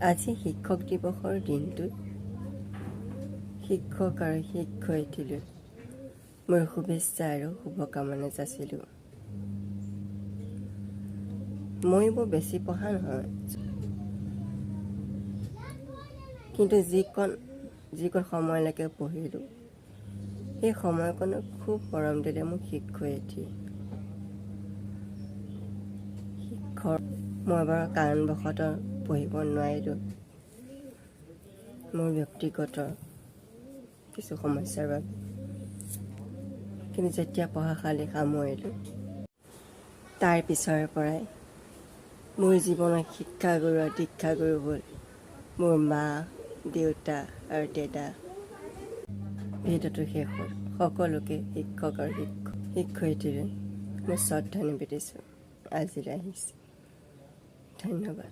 আজি শিক্ষক দিৱসৰ দিনটোত শিক্ষক আৰু শিক্ষয়িত্ৰীলৈ মোৰ শুভেচ্ছা আৰু শুভকামনা যাচিলোঁ। মই বৰ বেছি পঢ়া নহয়, কিন্তু যিকণ সময়লৈকে পঢ়িলোঁ সেই সময়কণত খুব মৰম দিলে মোক শিক্ষয়িত্ৰীয়ে। মই বাৰু কাৰণবশতঃ পঢ়িব নোৱাৰিলোঁ, মোৰ ব্যক্তিগত কিছু সমস্যাৰ বাবে। কিন্তু যেতিয়া পঢ়াশালি সামৰিলোঁ, তাৰ পিছৰে পৰাই মোৰ জীৱনৰ শিক্ষাগুৰু আৰু দীক্ষাগুৰু হ'ল মোৰ মা, দেউতা আৰু দাদা। ভিডিঅ'টো শেষ হ'ল। সকলোকে শিক্ষক আৰু শিক্ষয়িত্ৰীলৈ মই শ্ৰদ্ধা নিবেদিছোঁ। আজিলৈ আহিছোঁ। ধন্যবাদ।